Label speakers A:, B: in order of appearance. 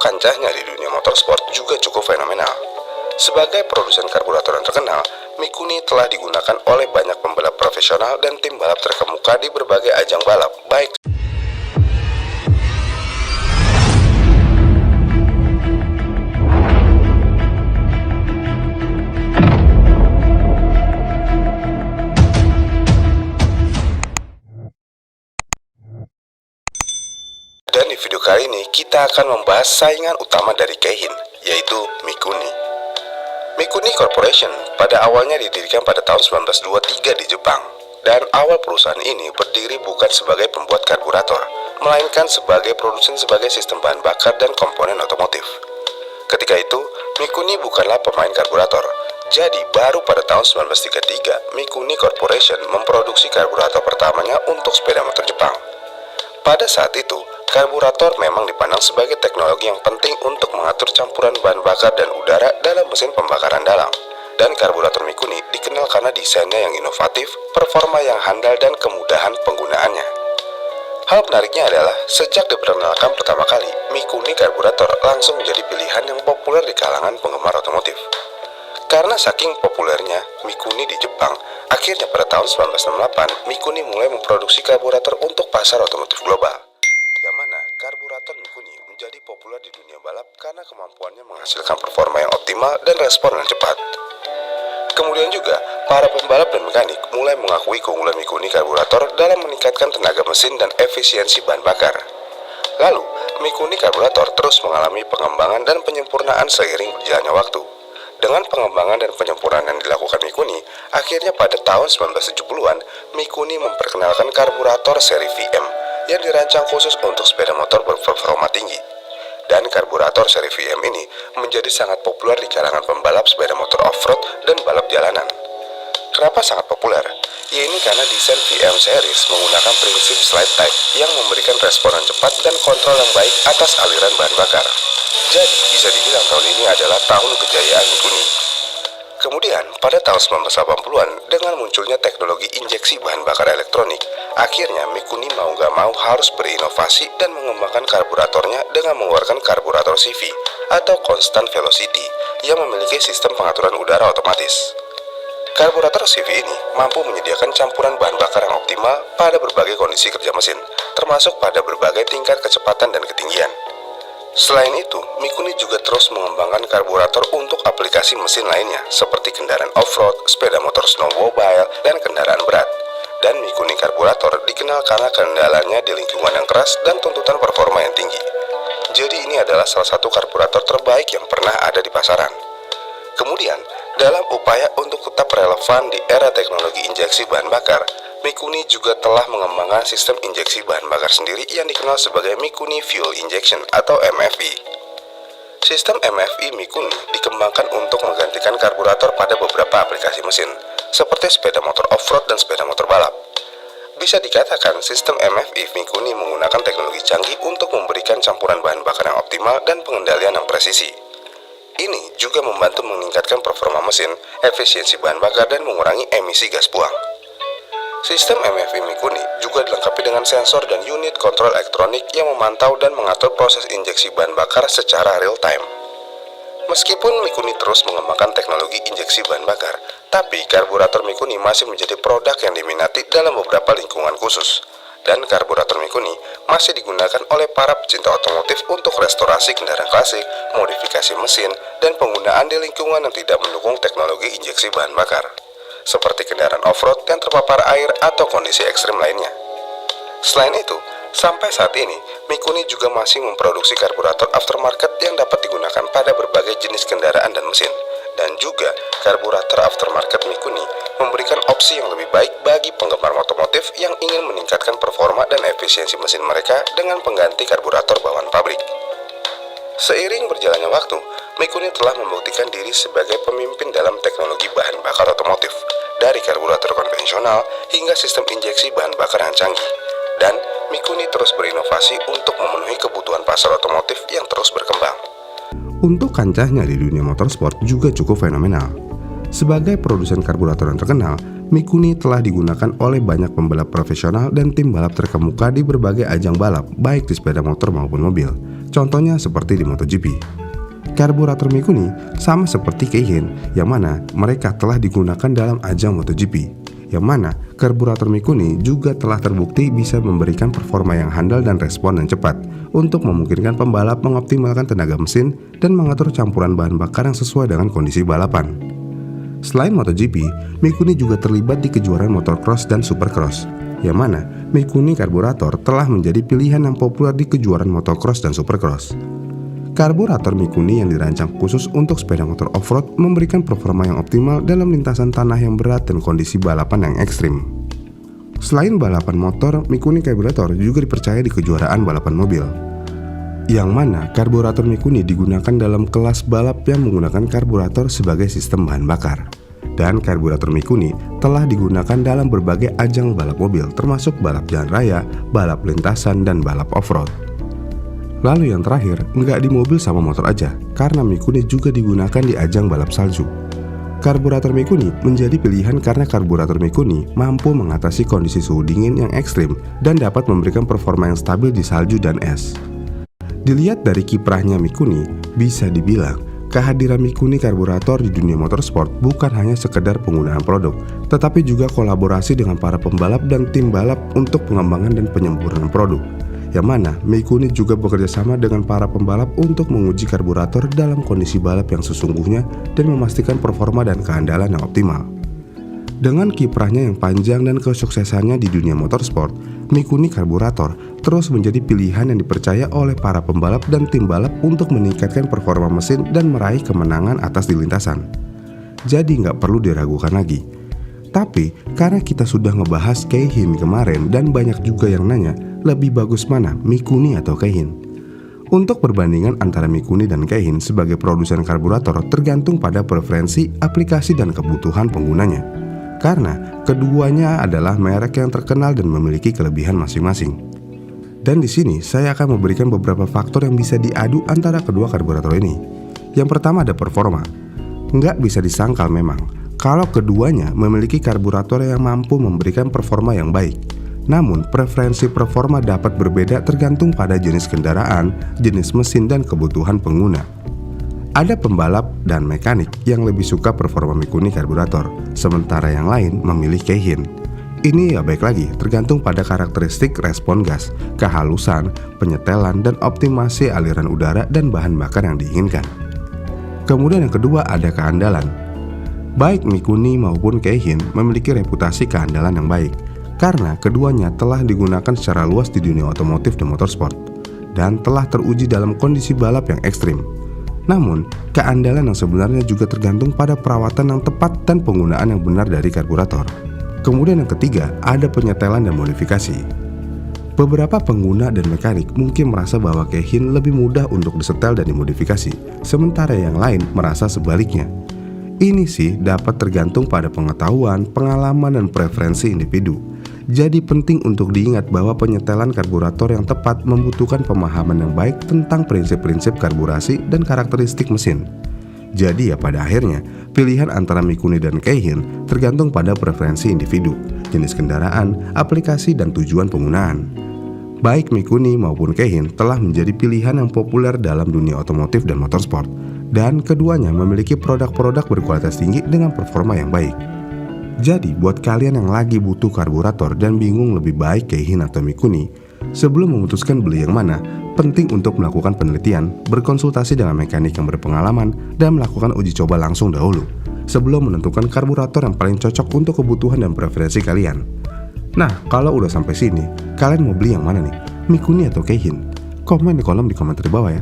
A: kancahnya di dunia motorsport juga cukup fenomenal. Sebagai produsen karburator yang terkenal, Mikuni telah digunakan oleh banyak pembalap profesional dan tim balap terkemuka di berbagai ajang balap, baik dan di video kali ini kita akan membahas saingan utama dari Keihin, yaitu Mikuni. Mikuni Corporation pada awalnya didirikan pada tahun 1923 di Jepang, dan awal perusahaan ini berdiri bukan sebagai pembuat karburator, melainkan sebagai produsen sebagai sistem bahan bakar dan komponen otomotif. Ketika itu, Mikuni bukanlah pemain karburator, jadi baru pada tahun 1933 Mikuni Corporation memproduksi karburator pertamanya untuk sepeda motor Jepang. Pada saat itu, karburator memang dipandang sebagai teknologi yang penting untuk mengatur campuran bahan bakar dan udara dalam mesin pembakaran dalam. Dan karburator Mikuni dikenal karena desainnya yang inovatif, performa yang handal, dan kemudahan penggunaannya. Hal menariknya adalah, sejak diperkenalkan pertama kali, Mikuni karburator langsung menjadi pilihan yang populer di kalangan penggemar otomotif. Karena saking populernya Mikuni di Jepang, akhirnya pada tahun 1968, Mikuni mulai memproduksi karburator untuk pasar otomotif global. Yang mana karburator Mikuni menjadi populer di dunia balap karena kemampuannya menghasilkan performa yang optimal dan respon yang cepat. Kemudian juga, para pembalap dan mekanik mulai mengakui keunggulan Mikuni karburator dalam meningkatkan tenaga mesin dan efisiensi bahan bakar. Lalu, Mikuni karburator terus mengalami pengembangan dan penyempurnaan seiring berjalannya waktu. Dengan pengembangan dan penyempurnaan yang dilakukan Mikuni, akhirnya pada tahun 1970-an, Mikuni memperkenalkan karburator seri VM yang dirancang khusus untuk sepeda motor berperforma tinggi. Dan karburator seri VM ini menjadi sangat populer di kalangan pembalap sepeda motor off-road dan balap jalanan. Kenapa sangat populer? Ya ini karena desain VM series menggunakan prinsip slide type yang memberikan respon yang cepat dan kontrol yang baik atas aliran bahan bakar. Jadi, bisa dibilang tahun ini adalah tahun kejayaan Mikuni. Kemudian, pada tahun 1980-an, dengan munculnya teknologi injeksi bahan bakar elektronik, akhirnya Mikuni mau gak mau harus berinovasi dan mengembangkan karburatornya dengan mengeluarkan karburator CV atau Constant Velocity yang memiliki sistem pengaturan udara otomatis. Karburator CV ini mampu menyediakan campuran bahan bakar yang optimal pada berbagai kondisi kerja mesin, termasuk pada berbagai tingkat kecepatan dan ketinggian. Selain itu, Mikuni juga terus mengembangkan karburator untuk aplikasi mesin lainnya seperti kendaraan off-road, sepeda motor snowmobile, dan kendaraan berat. Dan Mikuni karburator dikenal karena kendalanya di lingkungan yang keras dan tuntutan performa yang tinggi. Jadi ini adalah salah satu karburator terbaik yang pernah ada di pasaran. Kemudian, dalam upaya untuk tetap relevan di era teknologi injeksi bahan bakar, Mikuni juga telah mengembangkan sistem injeksi bahan bakar sendiri yang dikenal sebagai Mikuni Fuel Injection atau MFI. Sistem MFI Mikuni dikembangkan untuk menggantikan karburator pada beberapa aplikasi mesin, seperti sepeda motor off-road dan sepeda motor balap. Bisa dikatakan sistem MFI Mikuni menggunakan teknologi canggih untuk memberikan campuran bahan bakar yang optimal dan pengendalian yang presisi. Ini juga membantu meningkatkan performa mesin, efisiensi bahan bakar, dan mengurangi emisi gas buang. Sistem MFI Mikuni juga dilengkapi dengan sensor dan unit kontrol elektronik yang memantau dan mengatur proses injeksi bahan bakar secara real time. Meskipun Mikuni terus mengembangkan teknologi injeksi bahan bakar, tapi karburator Mikuni masih menjadi produk yang diminati dalam beberapa lingkungan khusus. Dan karburator Mikuni masih digunakan oleh para pecinta otomotif untuk restorasi kendaraan klasik, modifikasi mesin, dan penggunaan di lingkungan yang tidak mendukung teknologi injeksi bahan bakar, seperti kendaraan off-road yang terpapar air atau kondisi ekstrim lainnya. Selain itu, sampai saat ini, Mikuni juga masih memproduksi karburator aftermarket yang dapat digunakan pada berbagai jenis kendaraan dan mesin. Dan juga, karburator aftermarket Mikuni memberikan opsi yang lebih baik bagi penggemar otomotif yang ingin meningkatkan performa dan efisiensi mesin mereka dengan pengganti karburator bawaan pabrik. Seiring berjalannya waktu, Mikuni telah membuktikan diri sebagai pemimpin dalam teknologi bahan bakar otomotif, dari karburator konvensional hingga sistem injeksi bahan bakar yang canggih. Dan Mikuni terus berinovasi untuk memenuhi kebutuhan pasar otomotif yang terus berkembang. Untuk kancahnya di dunia motorsport juga cukup fenomenal. Sebagai produsen karburator yang terkenal, Mikuni telah digunakan oleh banyak pembalap profesional dan tim balap terkemuka di berbagai ajang balap, baik di sepeda motor maupun mobil. Contohnya seperti di MotoGP. Karburator Mikuni sama seperti Keihin, yang mana mereka telah digunakan dalam ajang MotoGP, yang mana karburator Mikuni juga telah terbukti bisa memberikan performa yang handal dan respon yang cepat untuk memungkinkan pembalap mengoptimalkan tenaga mesin dan mengatur campuran bahan bakar yang sesuai dengan kondisi balapan. Selain MotoGP, Mikuni juga terlibat di kejuaraan motocross dan supercross, yang mana Mikuni karburator telah menjadi pilihan yang populer di kejuaraan motocross dan supercross. Karburator Mikuni yang dirancang khusus untuk sepeda motor off-road memberikan performa yang optimal dalam lintasan tanah yang berat dan kondisi balapan yang ekstrim. Selain balapan motor, Mikuni karburator juga dipercaya di kejuaraan balapan mobil, yang mana karburator Mikuni digunakan dalam kelas balap yang menggunakan karburator sebagai sistem bahan bakar. Dan karburator Mikuni telah digunakan dalam berbagai ajang balap mobil, termasuk balap jalan raya, balap lintasan, dan balap off-road. Lalu yang terakhir, nggak di mobil sama motor aja, karena Mikuni juga digunakan di ajang balap salju. Karburator Mikuni menjadi pilihan karena karburator Mikuni mampu mengatasi kondisi suhu dingin yang ekstrim dan dapat memberikan performa yang stabil di salju dan es. Dilihat dari kiprahnya Mikuni, bisa dibilang kehadiran Mikuni karburator di dunia motorsport bukan hanya sekedar penggunaan produk, tetapi juga kolaborasi dengan para pembalap dan tim balap untuk pengembangan dan penyempurnaan produk, yang mana Mikuni juga bekerja sama dengan para pembalap untuk menguji karburator dalam kondisi balap yang sesungguhnya dan memastikan performa dan keandalan yang optimal. Dengan kiprahnya yang panjang dan kesuksesannya di dunia motorsport, Mikuni karburator terus menjadi pilihan yang dipercaya oleh para pembalap dan tim balap untuk meningkatkan performa mesin dan meraih kemenangan atas di lintasan. Jadi nggak perlu diragukan lagi. Tapi karena kita sudah ngebahas Keihin kemarin dan banyak juga yang nanya lebih bagus mana, Mikuni atau Keihin. Untuk perbandingan antara Mikuni dan Keihin sebagai produsen karburator tergantung pada preferensi, aplikasi, dan kebutuhan penggunanya. Karena keduanya adalah merek yang terkenal dan memiliki kelebihan masing-masing. Dan di sini saya akan memberikan beberapa faktor yang bisa diadu antara kedua karburator ini. Yang pertama ada performa. Nggak bisa disangkal memang kalau keduanya memiliki karburator yang mampu memberikan performa yang baik. Namun, preferensi performa dapat berbeda tergantung pada jenis kendaraan, jenis mesin, dan kebutuhan pengguna. Ada pembalap dan mekanik yang lebih suka performa Mikuni karburator, sementara yang lain memilih Keihin. Ini ya baik lagi, tergantung pada karakteristik respon gas, kehalusan, penyetelan, dan optimasi aliran udara dan bahan bakar yang diinginkan. Kemudian yang kedua ada keandalan. Baik Mikuni maupun Keihin memiliki reputasi keandalan yang baik, karena keduanya telah digunakan secara luas di dunia otomotif dan motorsport, dan telah teruji dalam kondisi balap yang ekstrim. Namun, keandalan yang sebenarnya juga tergantung pada perawatan yang tepat dan penggunaan yang benar dari karburator. Kemudian yang ketiga, ada penyetelan dan modifikasi. Beberapa pengguna dan mekanik mungkin merasa bahwa Keihin lebih mudah untuk disetel dan dimodifikasi, sementara yang lain merasa sebaliknya. Ini sih dapat tergantung pada pengetahuan, pengalaman, dan preferensi individu. Jadi penting untuk diingat bahwa penyetelan karburator yang tepat membutuhkan pemahaman yang baik tentang prinsip-prinsip karburasi dan karakteristik mesin. Jadi ya pada akhirnya, pilihan antara Mikuni dan Keihin tergantung pada preferensi individu, jenis kendaraan, aplikasi, dan tujuan penggunaan. Baik Mikuni maupun Keihin telah menjadi pilihan yang populer dalam dunia otomotif dan motorsport, dan keduanya memiliki produk-produk berkualitas tinggi dengan performa yang baik. Jadi buat kalian yang lagi butuh karburator dan bingung lebih baik Keihin atau Mikuni, sebelum memutuskan beli yang mana, penting untuk melakukan penelitian, berkonsultasi dengan mekanik yang berpengalaman, dan melakukan uji coba langsung dahulu sebelum menentukan karburator yang paling cocok untuk kebutuhan dan preferensi kalian. Nah, kalau udah sampai sini, kalian mau beli yang mana nih? Mikuni atau Keihin? Komen di kolom komentar di bawah ya.